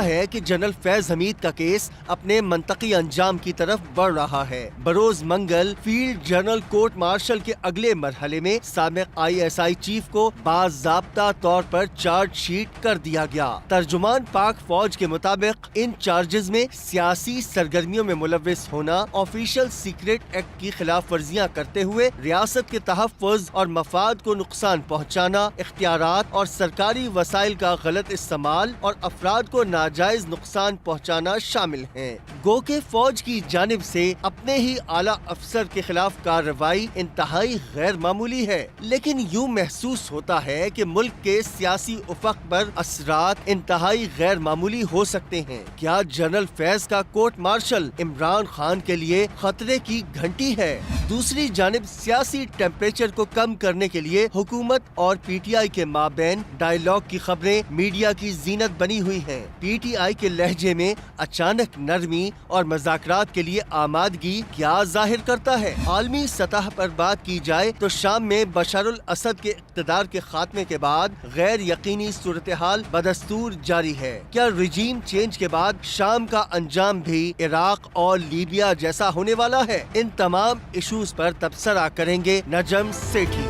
لگتا ہے کہ جنرل فیض حمید کا کیس اپنے منطقی انجام کی طرف بڑھ رہا ہے۔ بروز منگل field general court marshal K اگلے مرحلے میں سابق ISI چیف کو باضابطہ طور پر چارج شیٹ کر دیا گیا۔ ترجمان پاک فوج کے مطابق ان چارجز میں سیاسی سرگرمیوں میں ملوث ہونا، آفیشل سیکریٹ ایکٹ کی خلاف ورزیاں کرتے ہوئے ریاست کے تحفظ اور مفاد کو نقصان پہنچانا، اختیارات اور سرکاری وسائل کا غلط استعمال اور افراد کو ناجائز نقصان پہنچانا شامل ہیں۔ گو کہ فوج کی جانب سے اپنے ہی اعلیٰ افسر کے خلاف کارروائی انتہائی غیر معمولی ہے، لیکن یوں محسوس ہوتا ہے کہ ملک کے سیاسی افق پر اثرات انتہائی غیر معمولی ہو سکتے ہیں۔ کیا جنرل فیض کا کورٹ مارشل عمران خان کے لیے خطرے کی گھنٹی ہے؟ دوسری جانب سیاسی ٹیمپریچر کو کم کرنے کے لیے حکومت اور PTI کے مابین ڈائیلاگ کی خبریں میڈیا کی زینت بنی ہوئی ہیں۔ PTI کے لہجے میں اچانک نرمی اور مذاکرات کے لیے آمادگی کیا ظاہر کرتا ہے؟ عالمی سطح پر بات کی جائے تو شام میں بشار الاسد کے اقتدار کے خاتمے کے بعد غیر یقینی صورتحال بدستور جاری ہے۔ کیا رجیم چینج کے بعد شام کا انجام بھی عراق اور لیبیا جیسا ہونے والا ہے؟ ان تمام ایشوز پر تبصرہ کریں گے نجم سیٹھی۔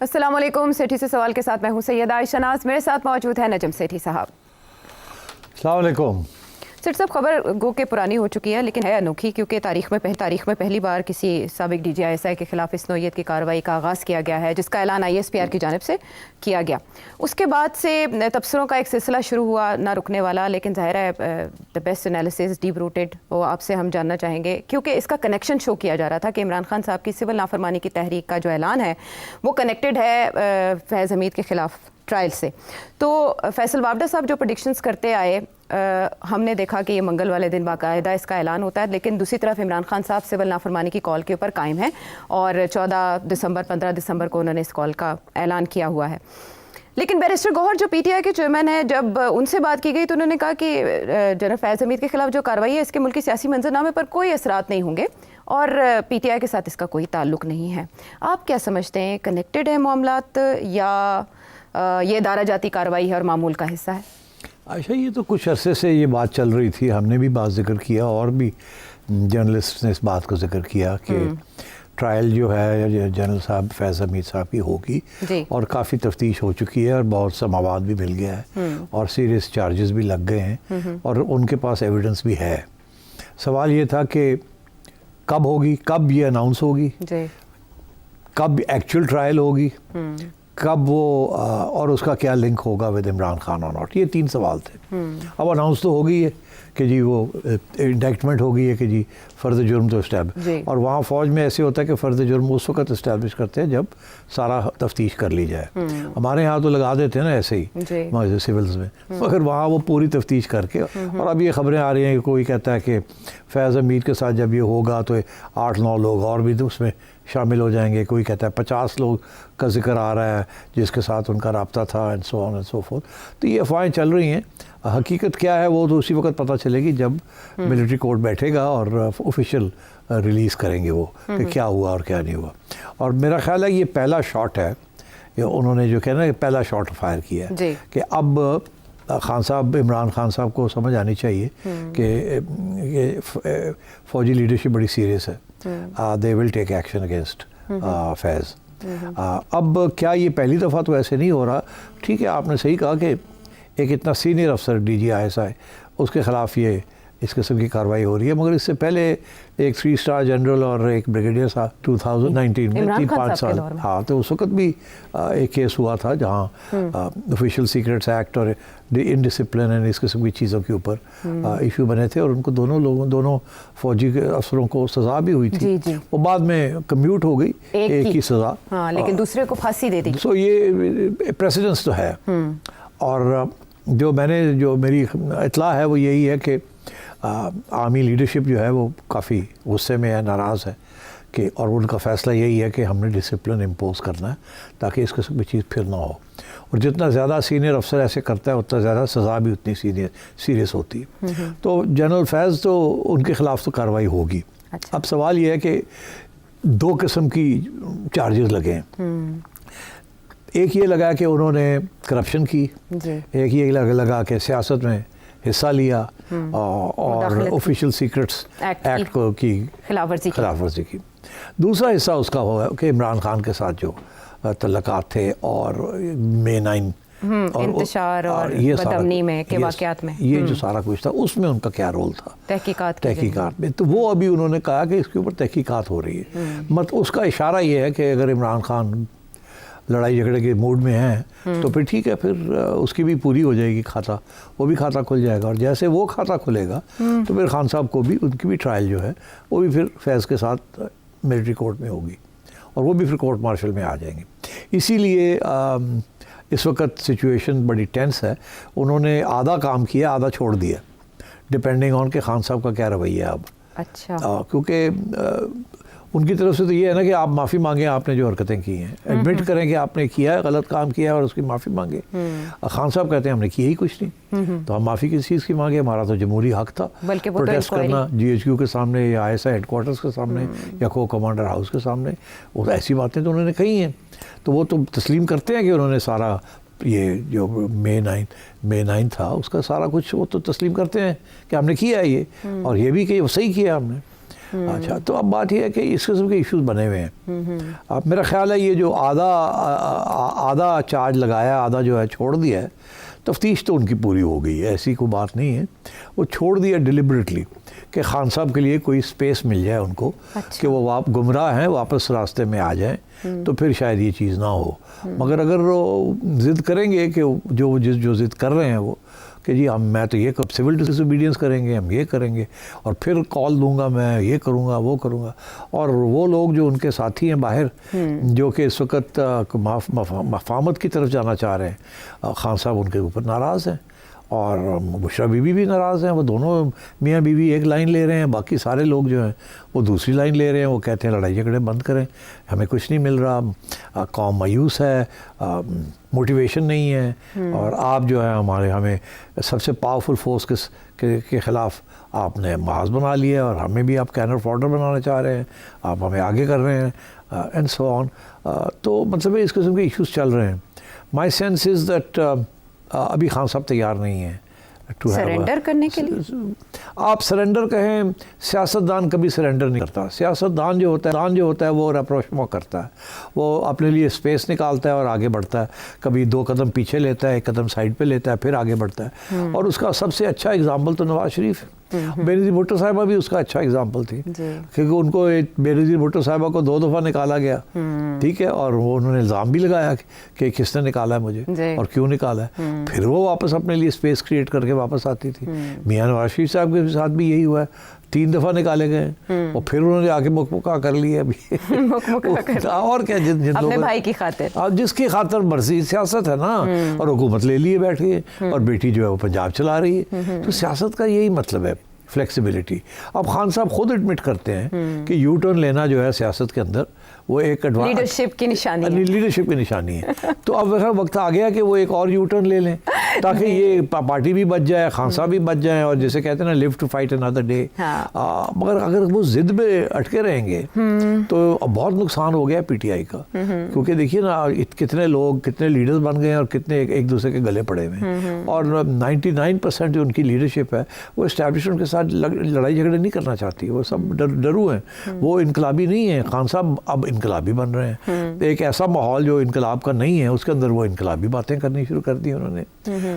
السلام علیکم، سیٹھی سے سوال کے ساتھ میں ہوں سیدہ عائشہ ناز، میرے ساتھ موجود ہے نجم سیٹھی صاحب۔ السلام علیکم۔ سیٹھی صاحب، خبر گو کہ پرانی ہو چکی ہے لیکن ہے انوکھی، کیونکہ تاریخ میں پہلی بار کسی سابق DG ISI کے خلاف اس نوعیت کی کارروائی کا آغاز کیا گیا ہے، جس کا اعلان ISPR کی جانب سے کیا گیا۔ اس کے بعد سے تبصروں کا ایک سلسلہ شروع ہوا، نہ رکنے والا، لیکن ظاہر ہے the best analysis deep rooted, وہ آپ سے ہم جاننا چاہیں گے، کیونکہ اس کا کنیکشن شو کیا جا رہا تھا کہ عمران خان صاحب کی سول نافرمانی کی تحریک کا جو اعلان ہے وہ کنیکٹڈ ہے فیض حمید کے خلاف ٹرائل سے۔ تو فیصل وابڈہ صاحب جو پریڈکشنز کرتے آئے، ہم نے دیکھا کہ یہ منگل والے دن باقاعدہ اس کا اعلان ہوتا ہے، لیکن دوسری طرف عمران خان صاحب سول نافرمانی کی کال کے اوپر قائم ہیں اور 15 دسمبر کو انہوں نے اس کال کا اعلان کیا ہوا ہے۔ لیکن بیرسٹر گوہر جو PTI کے چیئرمین ہیں، جب ان سے بات کی گئی تو انہوں نے کہا کہ جنرل فیض حمید کے خلاف جو کارروائی ہے اس کے ملکی سیاسی منظرنامے پر کوئی اثرات نہیں ہوں گے اور PTI کے ساتھ اس کا کوئی تعلق نہیں ہے۔ آپ کیا سمجھتے ہیں، کنیکٹڈ ہے معاملات یا یہ ادارہ جاتی کارروائی ہے اور معمول کا حصہ ہے؟ عائشہ، یہ تو کچھ عرصے سے یہ بات چل رہی تھی، ہم نے بھی بات ذکر کیا اور بھی جرنلسٹ نے اس بات کو ذکر کیا کہ ٹرائل جو ہے جنرل صاحب فیض حمید صاحب کی ہوگی، اور کافی تفتیش ہو چکی ہے اور بہت سا مواد بھی مل گیا ہے اور سیریس چارجز بھی لگ گئے ہیں اور ان کے پاس ایویڈنس بھی ہے۔ سوال یہ تھا کہ کب ہوگی، کب یہ اناؤنس ہوگی، کب ایکچوئل ٹرائل ہوگی، کب وہ اور اس کا کیا لنک ہوگا ود عمران خان اور ناٹ، یہ 3 سوال تھے۔ اب اناؤنس تو ہو گئی ہے کہ جی وہ انڈیکٹمنٹ ہو گئی ہے کہ جی فرد جرم تو اسٹیبلش، اور وہاں فوج میں ایسے ہوتا ہے کہ فرد جرم اس وقت اسٹیبلش کرتے ہیں جب سارا تفتیش کر لی جائے۔ ہمارے ہاں تو لگا دیتے ہیں نا ایسے ہی سیولز میں، مگر وہاں وہ پوری تفتیش کر کے، اور اب یہ خبریں آ رہی ہیں کہ کوئی کہتا ہے کہ فیض حمید کے ساتھ جب یہ ہوگا تو 8-9 لوگ اور بھی اس میں شامل ہو جائیں گے، کوئی کہتا ہے 50 لوگ کا ذکر آ رہا ہے جس کے ساتھ ان کا رابطہ تھا، and so on and so forth. تو یہ افواہیں چل رہی ہیں، حقیقت کیا ہے وہ تو اسی وقت پتہ چلے گی جب ملٹری کورٹ بیٹھے گا اور آفیشیل ریلیز کریں گے وہ کہ کیا ہوا اور کیا نہیں ہوا۔ اور میرا خیال ہے یہ پہلا شاٹ ہے، انہوں نے جو کہنا ہے پہلا شاٹ فائر کیا ہے کہ اب خان صاحب، عمران خان صاحب کو سمجھ آنی چاہیے کہ فوجی لیڈرشپ بڑی سیریس ہے، they will take action against فیض۔ اب کیا یہ پہلی دفعہ تو ایسے نہیں ہو رہا، ٹھیک ہے آپ نے صحیح کہا کہ ایک اتنا سینئر افسر DG ISI اس کے خلاف یہ اس قسم کی کارروائی ہو رہی ہے، مگر اس سے پہلے ایک 3 اسٹار جنرل اور ایک بریگیڈیئر صاحب 2019 میں 3-5 سال، ہاں تو اس وقت بھی ایک کیس ہوا تھا جہاں آفیشیل سیکریٹس ایکٹ اور انڈسپلن اینڈ اس قسم کی چیزوں کے اوپر ایشو بنے تھے، اور ان کو دونوں فوجی افسروں کو سزا بھی ہوئی تھی، وہ بعد میں کمیوٹ ہو گئی ایک کی سزا، لیکن دوسرے کو پھانسی دے دی۔ سو یہ پریسیڈنس تو ہے، اور جو میری اطلاع ہے وہ یہی ہے کہ آرمی لیڈرشپ جو ہے وہ کافی غصے میں ہے، ناراض ہے کہ، اور ان کا فیصلہ یہی ہے کہ ہم نے ڈسپلن امپوز کرنا ہے تاکہ اس قسم کی چیز پھر نہ ہو، اور جتنا زیادہ سینئر افسر ایسے کرتا ہے اتنا زیادہ سزا بھی اتنی سیریس ہوتی ہے۔ تو جنرل فیض تو ان کے خلاف تو کارروائی ہوگی۔ اب سوال یہ ہے کہ 2 قسم کی چارجز لگے ہیں، ایک یہ لگا کہ انہوں نے کرپشن کی، جی ایک یہ لگا کہ سیاست میں حصہ لیا اور آفیشیل سیکرٹس ایکٹ کو کی خلاف ورزی کی. دوسرا حصہ اس کا ہوا کہ عمران خان کے ساتھ جو تعلقات تھے اور مے 9 اور انتشار اور بدامنی میں کے واقعات میں یہ جو سارا کچھ تھا اس میں ان کا کیا رول تھا تحقیقات میں، تو وہ ابھی انہوں نے کہا کہ اس کے اوپر تحقیقات ہو رہی ہے. اس کا اشارہ یہ ہے کہ اگر عمران خان لڑائی جھگڑے کے موڈ میں ہیں تو پھر ٹھیک ہے، پھر اس کی بھی پوری ہو جائے گی کھاتا، وہ بھی کھاتا کھل جائے گا، اور جیسے وہ کھاتا کھلے گا تو پھر خان صاحب کو بھی ان کی بھی ٹرائل جو ہے وہ بھی پھر فیض کے ساتھ ملٹری کورٹ میں ہوگی اور وہ بھی پھر کورٹ مارشل میں آ جائیں گے. اسی لیے اس وقت سچویشن بڑی ٹینس ہے. انہوں نے آدھا کام کیا، آدھا چھوڑ دیا، ڈپینڈنگ آن کہ خان صاحب کا کیا رویہ ہے اب. اچھا کیونکہ ان کی طرف سے تو یہ ہے نا کہ آپ معافی مانگیں آپ نے جو حرکتیں کی ہیں، ایڈمٹ کریں کہ آپ نے کیا ہے، غلط کام کیا ہے اور اس کی معافی مانگیں. خان صاحب کہتے ہیں ہم نے کیا ہی کچھ نہیں، تو ہم معافی کس چیز کی مانگے، ہمارا تو جمہوری حق تھا پروٹیسٹ کرنا GHQ کے سامنے یا ISI ہیڈ کوارٹرز کے سامنے یا کو کمانڈر ہاؤس کے سامنے. وہ ایسی باتیں تو انہوں نے کہی ہیں، تو وہ تو تسلیم کرتے ہیں کہ انہوں نے سارا یہ جو مے 9 تھا اس کا سارا کچھ وہ تو تسلیم کرتے ہیں کہ ہم نے کیا ہے یہ، اور یہ بھی کہ وہ صحیح کیا ہم نے. اچھا، تو اب بات یہ ہے کہ اس قسم کے ایشوز بنے ہوئے ہیں. اب میرا خیال ہے یہ جو آدھا چارج لگایا، آدھا جو ہے چھوڑ دیا ہے، تفتیش تو ان کی پوری ہو گئی ہے، ایسی کوئی بات نہیں ہے. وہ چھوڑ دیا ڈیلیبریٹلی کہ خان صاحب کے لیے کوئی سپیس مل جائے ان کو کہ وہ گمراہ ہیں واپس راستے میں آ جائیں، تو پھر شاید یہ چیز نہ ہو. مگر اگر وہ ضد کریں گے کہ جو ضد کر رہے ہیں وہ کہ جی میں تو یہ سول ڈس اوبیڈینس کریں گے، ہم یہ کریں گے اور پھر کال دوں گا، میں یہ کروں گا وہ کروں گا، اور وہ لوگ جو ان کے ساتھی ہیں باہر جو کہ اس وقت مفاہمت کی طرف جانا چاہ رہے ہیں، خان صاحب ان کے اوپر ناراض ہیں اور بشرا بی بی بھی ناراض ہیں. وہ دونوں میاں بیوی ایک لائن لے رہے ہیں، باقی سارے لوگ جو ہیں وہ دوسری لائن لے رہے ہیں. وہ کہتے ہیں لڑائی جھگڑے بند کریں، ہمیں کچھ نہیں مل رہا، قوم مایوس ہے، موٹیویشن نہیں ہے، اور آپ جو ہے ہمیں سب سے پاورفل فورس کے خلاف آپ نے محاذ بنا لیا اور ہمیں بھی آپ کینر فارڈر بنانا چاہ رہے ہیں، آپ ہمیں آگے کر رہے ہیں اینڈ سو آن. تو مطلب اس قسم کے ایشوز چل رہے ہیں. مائی سینس از دیٹ ابھی خان صاحب تیار نہیں ہیں سرنڈر کرنے کے لیے. آپ سرنڈر کہیں، سیاستدان کبھی سرنڈر نہیں کرتا. سیاستدان جو ہوتا ہے وہ راپروچمنٹ کرتا ہے، وہ اپنے لیے اسپیس نکالتا ہے اور آگے بڑھتا ہے. کبھی 2 قدم پیچھے لیتا ہے، 1 قدم سائڈ پہ لیتا ہے، پھر آگے بڑھتا ہے. اور اس کا سب سے اچھا اگزامپل تو نواز شریف ہے. بینظیر بھٹو صاحبہ بھی اس کا اچھا اگزامپل تھی، کیونکہ ان کو بینظیر بھٹو صاحبہ کو 2 دفعہ نکالا گیا، ٹھیک ہے، اور وہ انہوں نے الزام بھی لگایا کہ کس نے نکالا ہے مجھے اور کیوں نکالا ہے. پھر وہ واپس اپنے لیے اسپیس کریٹ کر کے واپس آتی تھی. میاں نواز شریف صاحب کے ساتھ بھی یہی ہوا ہے، 3 دفعہ نکالے گئے اور پھر انہوں نے آگے مکمکا کر لیا ابھی. اور کیا، اپنے بھائی کی خاطر، جس کی خاطر مرضی سیاست ہے نا، اور حکومت لے لیے بیٹھے اور بیٹی جو ہے وہ پنجاب چلا رہی ہے. تو سیاست کا یہی مطلب ہے، فلیکسیبلٹی. اب خان صاحب خود ایڈمٹ کرتے ہیں کہ یو ٹرن لینا جو ہے سیاست کے اندر وہ ایک لیڈرشپ کی نشانی ہے. تو اب وقت آ گیا کہ وہ ایک اور یو ٹرن لے لیں تاکہ یہ پارٹی بھی بچ جائے، خان صاحب بھی بچ جائیں، اور جیسے کہتے ہیں نا لیو ٹو فائٹ انادر ڈے. مگر اگر وہ ضد میں اٹکے رہیں گے تو بہت نقصان ہو گیا PTI کا. کیونکہ دیکھیے نا کتنے لوگ، کتنے لیڈرز بن گئے اور کتنے ایک دوسرے کے گلے پڑے ہوئے ہیں. اور 99% جو ان کی لیڈرشپ ہے وہ اسٹیبلشمنٹ کے ساتھ لڑائی جھگڑے نہیں کرنا چاہتی. وہ سب ڈرو ہیں، وہ انقلابی نہیں ہیں. خان صاحب اب انقلابی بن رہے ہیں. ایک ایسا ماحول جو انقلاب کا نہیں ہے اس کے اندر وہ انقلابی باتیں کرنی شروع کر دی انہوں نے.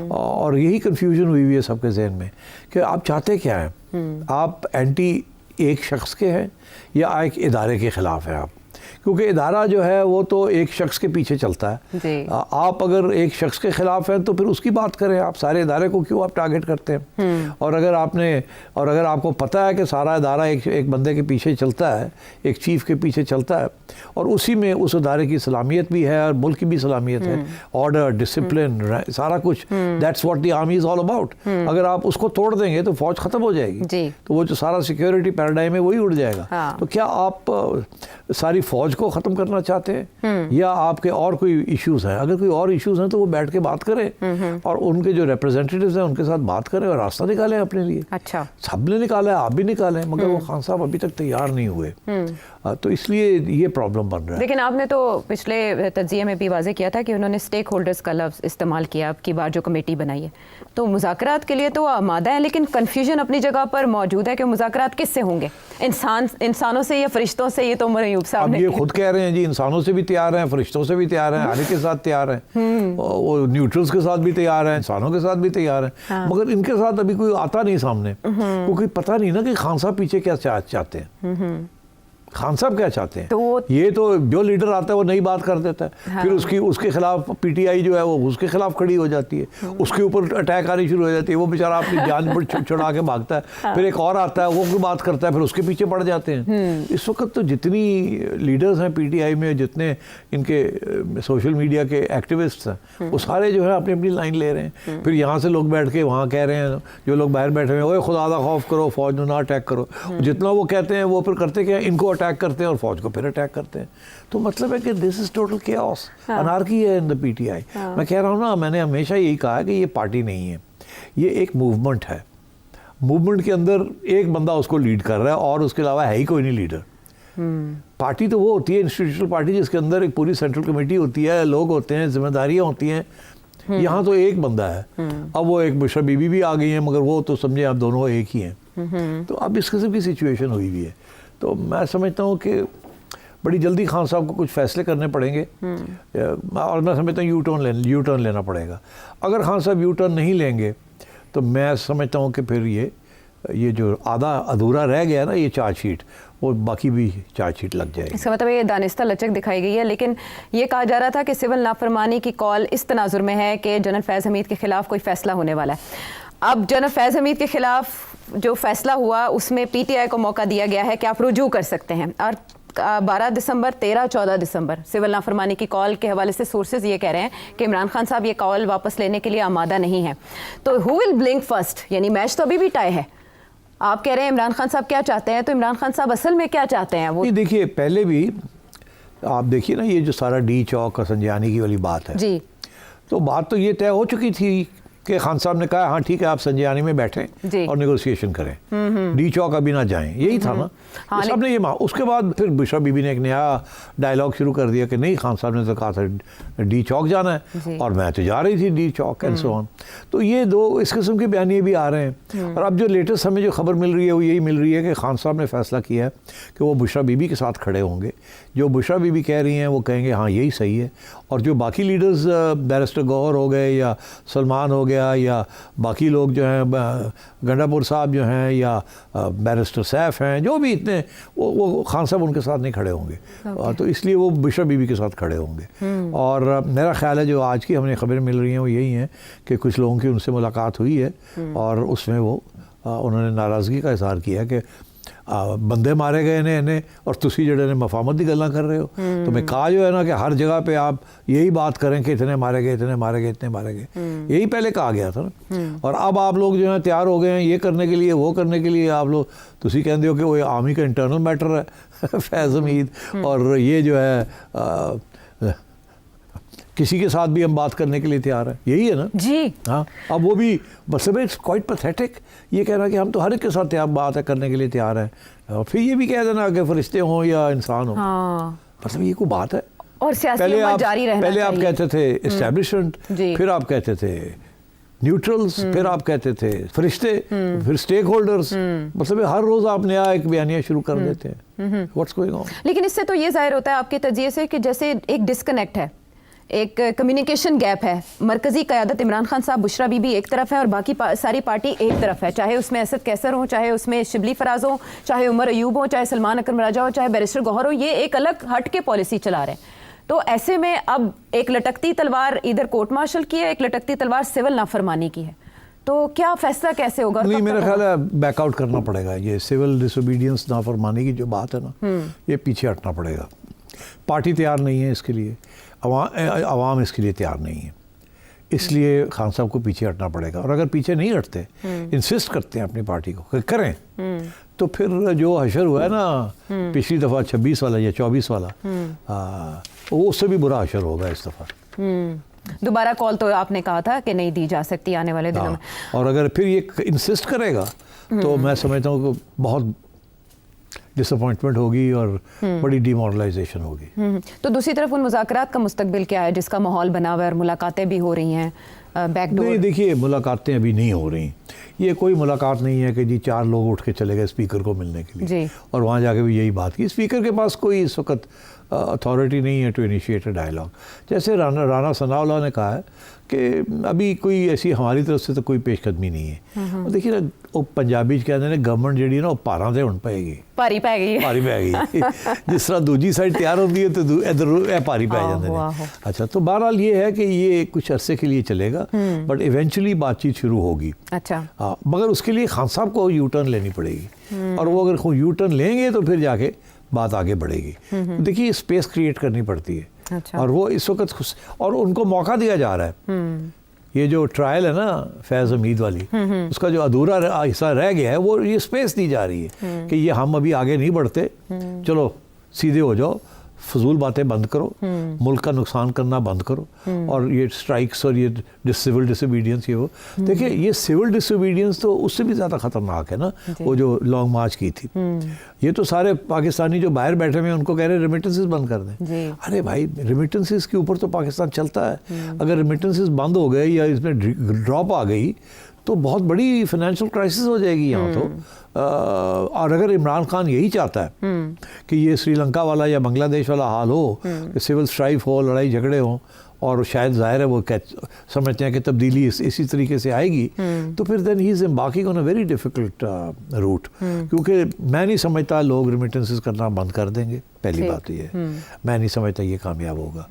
اور یہی کنفیوژن ہوئی ہے سب کے ذہن میں کہ آپ چاہتے کیا ہیں. آپ اینٹی ایک شخص کے ہیں یا ایک ادارے کے خلاف ہیں آپ؟ کیونکہ ادارہ جو ہے وہ تو ایک شخص کے پیچھے چلتا ہے. آپ اگر ایک شخص کے خلاف ہیں تو پھر اس کی بات کریں. آپ سارے ادارے کو کیوں آپ ٹارگٹ کرتے ہیں؟ اور اگر آپ کو پتہ ہے کہ سارا ادارہ ایک بندے کے پیچھے چلتا ہے، ایک چیف کے پیچھے چلتا ہے، اور اسی میں اس ادارے کی سلامیت بھی ہے اور ملک کی بھی سلامیت ہے، آرڈر، ڈسپلن، سارا کچھ، that's what the army is all about. اگر آپ اس کو توڑ دیں گے تو فوج ختم ہو جائے گی، تو وہ جو سارا سیکیورٹی پیراڈائم ہے وہی اڑ جائے گا. تو کیا آپ ساری فوج کو ختم کرنا چاہتے ہیں یا آپ کے اور کوئی ایشوز ہیں؟ اگر کوئی اور ایشوز ہیں تو وہ بیٹھ کے بات کریں اور ان کے جو ریپرزینٹیوز ہیں ان کے ساتھ بات کریں اور راستہ نکالیں اپنے لیے. اچھا, سب نے نکالا ہے, آپ بھی نکالیں, مگر وہ خان صاحب ابھی تک تیار نہیں ہوئے, تو اس لیے یہ پرابلم بن رہا ہے. لیکن آپ نے تو پچھلے تجزیے میں بھی واضح کیا تھا کہ انہوں نے اسٹیک ہولڈرز کا لفظ استعمال کیا اب کی بار جو کمیٹی بنائی ہے, تو مذاکرات کے لیے تو آمادہ ہیں, لیکن کنفیوژن اپنی جگہ پر موجود ہے کہ مذاکرات کس سے ہوں گے, انسانوں سے یا فرشتوں سے؟ یہ تو عمر ایوب صاحب نے یہ خود کہہ رہے ہیں جی انسانوں سے بھی تیار ہیں, فرشتوں سے بھی تیار ہیں, ہر ایک کے ساتھ تیار ہیں, وہ نیوٹرلز کے ساتھ بھی تیار ہیں, انسانوں کے ساتھ بھی تیار ہیں, مگر ان کے ساتھ ابھی کوئی آتا نہیں سامنے, کیونکہ پتہ نہیں نا کہ خان صاحب پیچھے کیا چاہتے ہیں, خان صاحب کیا چاہتے ہیں. یہ تو جو لیڈر آتا ہے وہ نئی بات کر دیتا ہے, پھر اس کے خلاف پی ٹی آئی جو ہے وہ اس کے خلاف کھڑی ہو جاتی ہے, اس کے اوپر اٹیک آنی شروع ہو جاتی ہے, وہ بیچارہ اپنی جان پر چھڑا کے بھاگتا ہے, پھر ایک اور آتا ہے وہ کوئی بات کرتا ہے, پھر اس کے پیچھے پڑ جاتے ہیں. اس وقت تو جتنی لیڈرز ہیں پی ٹی آئی میں, جتنے ان کے سوشل میڈیا کے ایکٹیوسٹس ہیں, وہ سارے جو ہے اپنی اپنی لائن لے رہے ہیں. پھر یہاں سے لوگ بیٹھ کے وہاں کہہ رہے ہیں, جو لوگ باہر بیٹھے ہیں, اوے خدا دا خوف کرو, فوج نہ اٹیک کرو. جتنا وہ کہتے ہیں وہ پھر کرتے کیا, ان کو اٹیک کرتے ہیں اور فوج کو پھر اٹیک کرتے ہیں. تو مطلب ہے کہ this is total chaos, anarchy ہے ان دا پی ٹی آئی. میں کہہ رہا ہوں نا, میں نے ہمیشہ یہی کہا کہ یہ پارٹی نہیں ہے, یہ ایک موومنٹ ہے. موومنٹ کے اندر ایک بندہ اس کو لیڈ کر رہا ہے اور اس کے علاوہ ہے ہی کوئی نہیں لیڈر. پارٹی تو وہ ہوتی ہے انسٹیٹیوشنل پارٹی جس کے اندر ایک پوری سینٹرل کمیٹی ہوتی ہے, لوگ ہوتے ہیں, ذمہ داریاں ہوتی ہیں. یہاں تو ایک بندہ ہے. اب وہ ایک بشرا بی بی بھی آ گئی ہیں, مگر وہ تو سمجھے آپ دونوں ایک ہی ہیں. تو اب اس قسم کی سچویشن ہوئی ہوئی ہے. تو میں سمجھتا ہوں کہ بڑی جلدی خان صاحب کو کچھ فیصلے کرنے پڑیں گے, اور میں سمجھتا ہوں یو ٹرن لینا پڑے گا. اگر خان صاحب یو ٹرن نہیں لیں گے تو میں سمجھتا ہوں کہ پھر یہ جو آدھا ادھورا رہ گیا نا یہ چارج شیٹ, وہ باقی بھی چارج شیٹ لگ جائے گی. اس کا مطلب یہ دانستہ لچک دکھائی گئی ہے. لیکن یہ کہا جا رہا تھا کہ سول نافرمانی کی کال اس تناظر میں ہے کہ جنرل فیض حمید کے خلاف کوئی فیصلہ ہونے والا ہے. اب جنرل فیض حمید کے خلاف جو فیصلہ ہوا اس میں پی ٹی آئی کو موقع دیا گیا ہے کہ آپ رجوع کر سکتے ہیں, اور 12 دسمبر 13 14 دسمبر سول نافرمانی کی کال کے حوالے سے سورسز یہ کہہ رہے ہیں کہ عمران خان صاحب یہ کال واپس لینے کے لیے آمادہ نہیں ہیں. تو ہو ول بلنک فرسٹ, یعنی میچ تو ابھی بھی ٹائی ہے. آپ کہہ رہے ہیں عمران خان صاحب کیا چاہتے ہیں, تو عمران خان صاحب اصل میں کیا چاہتے ہیں؟ وہ دیکھیے پہلے بھی آپ دیکھیے نا, یہ جو سارا ڈی چوک اور سنجیانی کی والی بات ہے, جی, تو بات تو یہ طے ہو چکی تھی کہ خان صاحب نے کہا ہاں ٹھیک ہے آپ سنجیانی میں بیٹھیں اور نیگوسیشن کریں, ڈی چوک ابھی نہ جائیں, یہی تھا نا. سب نے یہ اس کے بعد پھر بشرا بی بی نے ایک نیا ڈائلاگ شروع کر دیا کہ نہیں خان صاحب نے تو کہا تھا ڈی چوک جانا ہے, اور میں تو جا رہی تھی ڈی چوک اینڈ سو آن. تو یہ دو اس قسم کے بیانیے بھی آ رہے ہیں. اور اب جو لیٹسٹ ہمیں جو خبر مل رہی ہے وہ یہی مل رہی ہے کہ خان صاحب نے فیصلہ کیا ہے کہ وہ بشرا بی بی کے ساتھ کھڑے ہوں گے. جو بشرا بی بی کہہ رہی ہیں وہ کہیں گے ہاں یہی صحیح ہے, اور جو باقی لیڈرز بیرسٹر گوہر ہو گئے یا سلمان ہو گیا یا باقی لوگ جو ہیں گنڈا پور صاحب جو ہیں یا بیرسٹر سیف ہیں, جو بھی اتنے, وہ خان صاحب ان کے ساتھ نہیں کھڑے ہوں گے. تو اس لیے وہ بشرا بی بی کے ساتھ کھڑے ہوں گے. اور میرا خیال ہے جو آج کی ہمیں خبریں مل رہی ہیں وہ یہی ہیں کہ کچھ لوگوں کی ان سے ملاقات ہوئی ہے اور اس میں وہ انہوں نے ناراضگی کا اظہار کیا کہ بندے مارے گئے انہیں اور تسی جڑے نے مفاہمت کی گلاں کر رہے ہو. تو میں کہا جو ہے نا کہ ہر جگہ پہ آپ یہی بات کریں کہ اتنے مارے گئے, اتنے مارے گئے, اتنے مارے گئے, یہی پہلے کہا گیا تھا نا. اور اب آپ لوگ جو ہیں تیار ہو گئے ہیں یہ کرنے کے لیے وہ کرنے کے لیے. آپ لوگ تسی کہندے ہو کہ وہ آرمی کا انٹرنل میٹر ہے فیض حمید, اور یہ جو ہے کسی کے ساتھ بھی ہم بات کرنے کے لیے تیار ہیں, یہی ہے نا جی. ہاں, اب وہ بھی بس اٹس کوائٹ پیتھیٹک یہ کہنا کہ ہم تو ہر ایک کے ساتھ تیار بات ہے کرنے کے لیے تیار ہیں, اور پھر یہ بھی کہہ دینا کہ فرشتے ہوں یا انسان ہوں. مطلب یہ کوئی بات ہے. اور سیاسی عمل جاری رہنا پہلے آپ کہتے تھے اسٹیبلشمنٹ, پھر آپ کہتے تھے نیوٹرلز, پھر آپ کہتے تھے فرشتے, پھر اسٹیک ہولڈرز. مطلب ہر روز آپ نیا ایک بیانیہ شروع کر دیتے ہیں. What's going on. لیکن اس سے تو یہ ظاہر ہوتا ہے آپ کے تجزیے سے کہ جیسے ایک ڈسکنیکٹ ہے, ایک کمیونیکیشن گیپ ہے. مرکزی قیادت عمران خان صاحب بشرا بی بی ایک طرف ہے اور باقی ساری پارٹی ایک طرف ہے, چاہے اس میں اسد کیسر ہوں, چاہے اس میں شبلی فراز ہوں, چاہے عمر ایوب ہوں, چاہے سلمان اکرم راجہ ہو, چاہے بیرسٹر گوہر ہو, یہ ایک الگ ہٹ کے پالیسی چلا رہے ہیں. تو ایسے میں اب ایک لٹکتی تلوار ادھر کورٹ مارشل کی ہے, ایک لٹکتی تلوار سول نافرمانی کی ہے. تو کیا فیصلہ کیسے ہوگا؟ نہیں, میرا خیال ہے بیک آؤٹ کرنا پڑے گا. یہ سول ڈس اوبیڈینس نافرمانی کی جو بات ہے نا, یہ پیچھے ہٹنا پڑے گا. پارٹی تیار نہیں ہے اس کے لیے, عوام اس کے لیے تیار نہیں ہے, اس لیے خان صاحب کو پیچھے ہٹنا پڑے گا. اور اگر پیچھے نہیں ہٹتے, انسسٹ کرتے ہیں اپنی پارٹی کو کہ کریں, تو پھر جو حشر ہوا ہے نا پچھلی دفعہ 26 والا یا 24 والا وہ اس سے بھی برا حشر ہوگا اس دفعہ. دوبارہ کال تو آپ نے کہا تھا کہ نہیں دی جا سکتی آنے والے دنوں میں, اور اگر پھر یہ انسسٹ کرے گا تو میں سمجھتا ہوں کہ بہت ڈس اپوائنٹمنٹ ہوگی اور بڑی ڈی مورلائزیشن ہوگی. تو دوسری طرف ان مذاکرات کا مستقبل کیا ہے جس کا ماحول بنا ہوا ہے اور ملاقاتیں بھی ہو رہی ہیں بیک ڈور؟ نہیں دیکھیے ملاقاتیں ابھی نہیں ہو رہی. یہ کوئی ملاقات نہیں ہے کہ جی 4 لوگ اٹھ کے چلے گئے اسپیکر کو ملنے کے لیے اور وہاں جا کے بھی یہی بات کی. اسپیکر کے پاس کوئی اس وقت اتھارٹی نہیں ہے ٹو انیشیٹ اے ڈائلاگ. جیسے رانا ثناء اللہ نے کہا ہے کہ ابھی کوئی ایسی ہماری طرف سے تو کوئی پیش قدمی نہیں ہے. دیکھیے نا وہ پنجابی کہتے ہیں گورنمنٹ جہی ہے نا وہ پاراں تے ہن پے گی, پاری پی گئی جس طرح دوجی سائڈ تیار ہوتی ہے تو ادھر پاری پی جاتے ہیں. اچھا تو بہرحال یہ ہے کہ یہ کچھ عرصے کے لیے چلے گا بٹ ایونچولی بات چیت شروع ہوگی. اچھا مگر اس کے لیے خان صاحب کو یو ٹرن لینی پڑے گی اور وہ اگر یو ٹرن لیں گے تو پھر جا کے بات آگے بڑھے گی. دیکھیے اسپیس کریٹ کرنی پڑتی ہے اور وہ اس وقت اور ان کو موقع دیا جا رہا ہے. یہ جو ٹرائل ہے نا فیض حمید والی اس کا جو ادھورا حصہ رہ گیا ہے وہ یہ اسپیس دی جا رہی ہے کہ یہ ہم ابھی آگے نہیں بڑھتے, چلو سیدھے ہو جاؤ, فضول باتیں بند کرو, ملک کا نقصان کرنا بند کرو. اور یہ سٹرائکس اور یہ سول ڈس اوبیڈینس یہ وہ دیکھیں یہ سول ڈس اوبیڈینس تو اس سے بھی زیادہ خطرناک ہے نا وہ جو لانگ مارچ کی تھی. یہ تو سارے پاکستانی جو باہر بیٹھے ہوئے ہیں ان کو کہہ رہے ہیں ریمیٹنسز بند کر دیں. ارے بھائی ریمیٹنسز کے اوپر تو پاکستان چلتا ہے. اگر ریمیٹنسز بند ہو گئے یا اس میں ڈراپ آ گئی تو بہت بڑی فائنینشیل کرائسس ہو جائے گی یہاں تو. اور اگر عمران خان یہی چاہتا ہے کہ یہ سری لنکا والا یا بنگلہ دیش والا حال ہو کہ سول اسٹرائف ہو, لڑائی جھگڑے ہوں, اور شاید ظاہر ہے وہ سمجھتے ہیں کہ تبدیلی اسی طریقے سے آئے گی, تو پھر دین ہی از امبارکنگ آن اے ویری ڈیفیکلٹ روٹ. کیونکہ میں نہیں سمجھتا لوگ ریمیٹنسز کرنا بند کر دیں گے. پہلی بات یہ ہے میں نہیں سمجھتا یہ کامیاب ہوگا.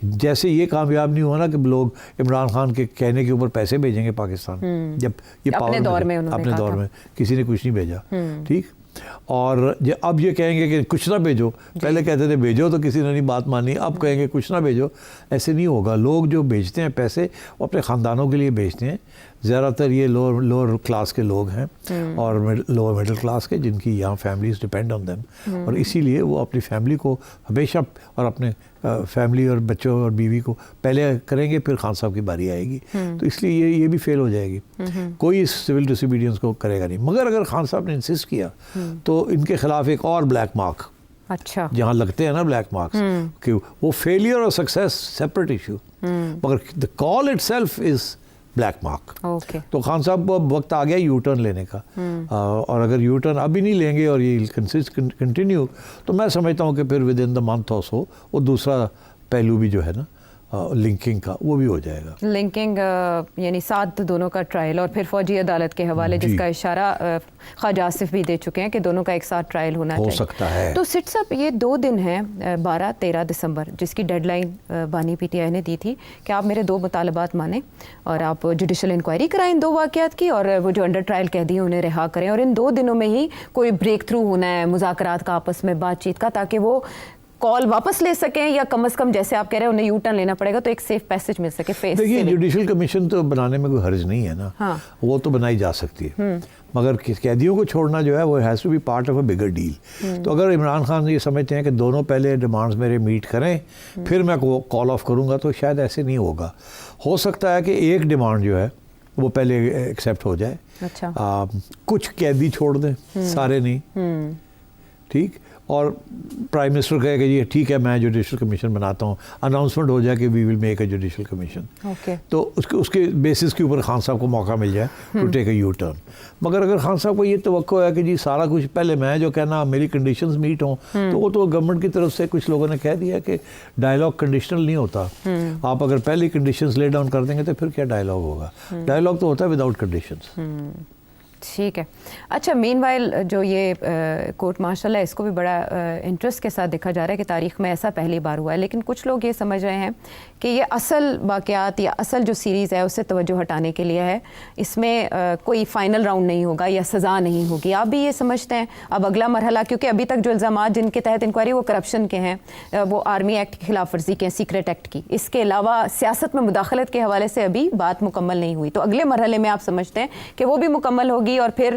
جیسے یہ کامیاب نہیں ہوا نا کہ لوگ عمران خان کے کہنے کے اوپر پیسے بھیجیں گے پاکستان, جب یہ اپنے دور میں کسی نے کچھ نہیں بھیجا, ٹھیک, اور اب یہ کہیں گے کہ کچھ نہ بھیجو. پہلے کہتے تھے بھیجو تو کسی نے نہیں بات مانی, اب کہیں گے کچھ نہ بھیجو. ایسے نہیں ہوگا. لوگ جو بھیجتے ہیں پیسے وہ اپنے خاندانوں کے لیے بھیجتے ہیں. زیادہ تر یہ لوور کلاس کے لوگ ہیں اور لوور مڈل کلاس کے جن کی یہاں فیملیز ڈپینڈ آن دیم, اور اسی لیے وہ اپنی فیملی کو ہمیشہ اور اپنے فیملی اور بچوں اور بیوی کو پہلے کریں گے, پھر خان صاحب کی باری آئے گی. تو اس لیے یہ بھی فیل ہو جائے گی. کوئی اس سول ڈس اوبیڈینس کو کرے گا نہیں. مگر اگر خان صاحب نے انسسٹ کیا تو ان کے خلاف ایک اور بلیک مارک, اچھا جہاں لگتے ہیں نا بلیک مارکس, کہ وہ فیلئر اور سکسیس سیپریٹ ایشو, مگر the call it self is black mark. تو خان صاحب کو اب وقت آ گیا یو ٹرن لینے کا, اور اگر یو ٹرن ابھی نہیں لیں گے اور یہ کنٹینیو تو میں سمجھتا ہوں کہ پھر ود ان دا منتھ اور سو وہ دوسرا پہلو بھی جو ہے نا لنکنگ کا وہ بھی ہو جائے گا. لنکنگ یعنی ساتھ دونوں کا ٹرائل اور پھر فوجی عدالت کے حوالے جس کا اشارہ خواجہ آصف بھی دے چکے ہیں کہ دونوں کا ایک ساتھ ٹرائل ہونا چاہیے. ہو سکتا ہے. تو سٹ صاحب یہ 2 دن ہیں 12-13 دسمبر جس کی ڈیڈ لائن بانی پی ٹی آئی نے دی تھی کہ آپ میرے 2 مطالبات مانیں اور آپ جوڈیشل انکوائری کرائیں 2 واقعات کی, اور وہ جو انڈر ٹرائل قیدی ہیں انہیں رہا کریں, اور ان 2 دنوں میں ہی کوئی بریک تھرو ہونا ہے مذاکرات کا آپس میں بات چیت کا, تاکہ وہ کال واپس لے سکیں یا کم از کم جیسے آپ کہہ رہے ہیں انہیں یو ٹرن لینا پڑے گا تو ایک سیف پیسج مل سکے. دیکھیے جوڈیشل کمیشن تو بنانے میں کوئی حرج نہیں ہے نا, وہ تو بنائی جا سکتی ہے, مگر قیدیوں کو چھوڑنا جو ہے وہ has to be part of a bigger deal. تو اگر عمران خان یہ سمجھتے ہیں کہ دونوں پہلے ڈیمانڈز میرے میٹ کریں پھر میں کال آف کروں گا, تو شاید ایسے نہیں ہوگا. ہو سکتا ہے کہ ایک ڈیمانڈ جو ہے وہ پہلے ایکسیپٹ ہو جائے. اچھا کچھ قیدی چھوڑ دیں, سارے نہیں, ٹھیک, اور پرائم منسٹر کہے کہ جی ٹھیک ہے میں جوڈیشل کمیشن بناتا ہوں, اناؤنسمنٹ ہو جائے کہ we will make a judicial commission, تو اس کے بیسس کے اوپر خان صاحب کو موقع مل جائے to take a U turn. مگر اگر خان صاحب کو یہ توقع ہے کہ جی سارا کچھ پہلے میں جو کہنا میری کنڈیشنز میٹ ہوں, تو وہ تو گورنمنٹ کی طرف سے کچھ لوگوں نے کہہ دیا کہ ڈائلاگ کنڈیشنل نہیں ہوتا. آپ اگر پہلی کنڈیشنز لے ڈاؤن کر دیں گے تو پھر کیا ڈائلاگ ہوگا. ڈائلاگ تو ہوتا ہے وداؤٹ کنڈیشنز. ٹھیک ہے. اچھا مین وائل جو یہ کورٹ مارشل ہے اس کو بھی بڑا انٹرسٹ کے ساتھ دیکھا جا رہا ہے کہ تاریخ میں ایسا پہلی بار ہوا ہے, لیکن کچھ لوگ یہ سمجھ رہے ہیں کہ یہ اصل واقعات یا اصل جو سیریز ہے اس سے توجہ ہٹانے کے لیے ہے, اس میں کوئی فائنل راؤنڈ نہیں ہوگا یا سزا نہیں ہوگی. آپ بھی یہ سمجھتے ہیں اب اگلا مرحلہ, کیونکہ ابھی تک جو الزامات جن کے تحت انکوائری وہ کرپشن کے ہیں, وہ آرمی ایکٹ کی خلاف ورزی کے ہیں, سیکریٹ ایکٹ کی, اس کے علاوہ سیاست میں مداخلت کے حوالے سے ابھی بات مکمل نہیں ہوئی, تو اگلے مرحلے میں آپ سمجھتے ہیں کہ وہ بھی مکمل ہوگی اور پھر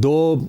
2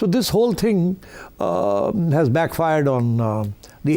so this whole thing has backfired on the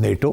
NATO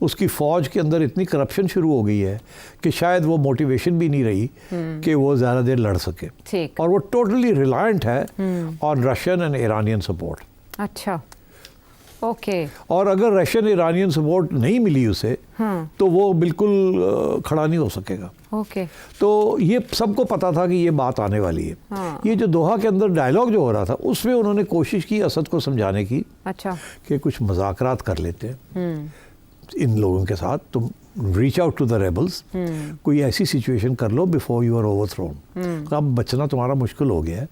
اس کی فوج کے اندر اتنی کرپشن شروع ہو گئی ہے کہ شاید وہ موٹیویشن بھی نہیں رہی کہ وہ زیادہ دیر لڑ سکے, اور وہ ٹوٹلی ریلائنٹ ہے آن رشین اینڈ ایرانین سپورٹ. اچھا, اوکے. اور اگر رشین ایرانین سپورٹ نہیں ملی اسے تو وہ بالکل کھڑا نہیں ہو سکے گا. اوکے. تو یہ سب کو پتا تھا کہ یہ بات آنے والی ہے. یہ جو دوحہ کے اندر ڈائلاگ جو ہو رہا تھا اس میں انہوں نے کوشش کی اسد کو سمجھانے کی اچھا کہ کچھ مذاکرات کر لیتے ہیں ان لوگوں کے ساتھ, تم reach out to the rebels, کوئی ایسی سچویشن کر لو بیفور یو آر اوور تھرون. اب بچنا تمہارا مشکل ہو گیا ہے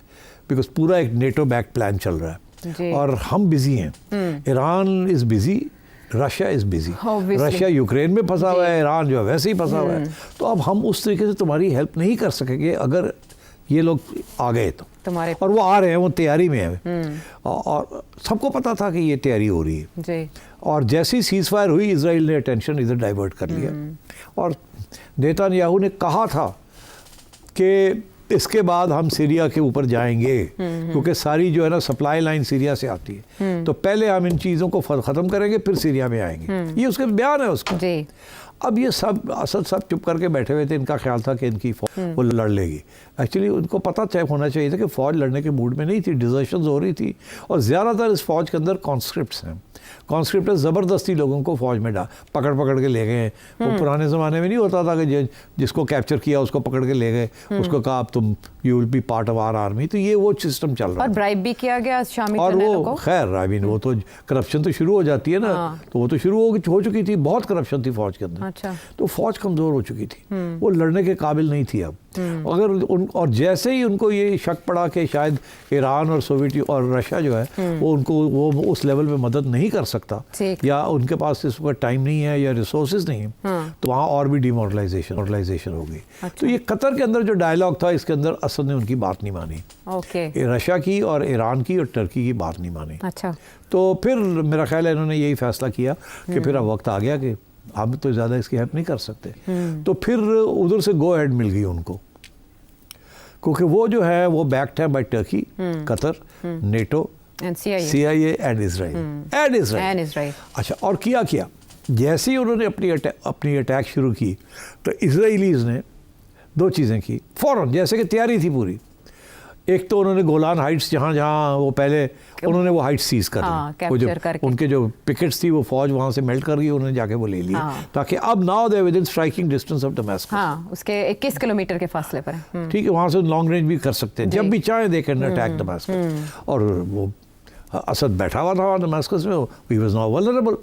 بیکاز پورا ایک نیٹو بیک پلان چل رہا ہے اور ہم بزی ہیں. Iran is busy, Russia is busy. Russia Ukraine میں پھنسا ہوا ہے, ایران جو ہے ویسے ہی پھنسا ہوا ہے. تو اب ہم اس طریقے سے تمہاری ہیلپ نہیں کر سکیں گے اگر یہ لوگ آ گئے تو. اور وہ آ رہے ہیں, وہ تیاری میں ہیں, اور سب کو پتا تھا کہ یہ تیاری ہو رہی ہے. اور جیسی سیز فائر ہوئی اسرائیل نے اٹینشن ادھر ڈائیورٹ کر لیا. اور نیتن یاہو نے کہا تھا کہ اس کے بعد ہم سیریا کے اوپر جائیں گے کیونکہ ساری جو ہے نا سپلائی لائن سیریا سے آتی ہے, تو پہلے ہم ان چیزوں کو ختم کریں گے پھر سیریا میں آئیں گے. یہ اس کے بیان ہے اس کا. اب یہ سب اسد سب چپ کر کے بیٹھے ہوئے تھے, ان کا خیال تھا کہ ان کی فوج وہ لڑ لے گی. ایکچولی ان کو پتہ ہونا چاہیے تھا کہ فوج لڑنے کے موڈ میں نہیں تھی, ڈیزرشنز ہو رہی تھی, اور زیادہ تر اس فوج کے اندر کانسکرپٹس ہیں. کانسکرپٹ زبردستی لوگوں کو فوج میں پکڑ کے لے گئے. وہ پرانے زمانے میں نہیں ہوتا تھا کہ جس کو کیپچر کیا اس کو پکڑ کے لے گئے, اس کو کہا اب تم you will be part of our army. تو یہ وہ سسٹم چل رہا ہے. اور برائب بھی کیا گیا شامل اور کرنے وہ کو. خیر آئی مین وہ تو کرپشن تو شروع ہو جاتی ہے نا, تو وہ تو شروع ہو چکی تھی. بہت کرپشن تھی فوج کے اندر. تو فوج کمزور ہو چکی تھی, وہ لڑنے کے قابل نہیں تھی اب. اگر اور جیسے ہی ان کو یہ شک پڑا کہ شاید ایران اور سوویت اور رشیا جو ہے وہ ان کو وہ اس لیول پہ مدد نہیں کر سکتا, یا ان کے پاس اس وقت ٹائم نہیں ہے یا ریسورسز نہیں ہیں, تو وہاں اور بھی ڈیمورلائزیشن ہو گئی. تو یہ قطر کے اندر جو ڈائلاگ تھا اس کے اندر اسد نے ان کی بات نہیں مانی, رشیا کی اور ایران کی اور ترکی کی بات نہیں مانی. تو پھر میرا خیال ہے انہوں نے یہی فیصلہ کیا کہ پھر اب وقت آ گیا کہ ہم تو زیادہ اس کی ہیلپ نہیں کر سکتے. تو پھر ادھر سے گو ہیڈ مل گئی ان کو, کیونکہ وہ جو ہے وہ بیکڈ ہے by Turkey, Qatar, NATO, CIA and Israel. اچھا, اور کیا جیسے ہی انہوں نے اپنی اٹیک شروع کی تو اسرائیلیز نے دو چیزیں کی فوراً, جیسے کہ تیاری تھی پوری. ایک تو انہوں نے گولان ہائٹس جہاں وہ پہلے انہوں نے وہ ہائٹس سیز کر لی, ان کے جو پکٹس تھی وہ فوج وہاں سے میلٹ کر گئی, انہوں نے جا کے وہ لے لیا, تاکہ اب now they within striking distance of Damascus, اس کے 21 کلومیٹر کے فاصلے پر. ٹھیک ہے, وہاں سے لانگ رینج بھی کر سکتے ہیں, جب بھی چاہیں دے کین اٹیک ڈمیسکس. اور وہ اسد بیٹھا ہوا تھا ڈمیسکس میں, ہی واز ناؤ ولنریبل.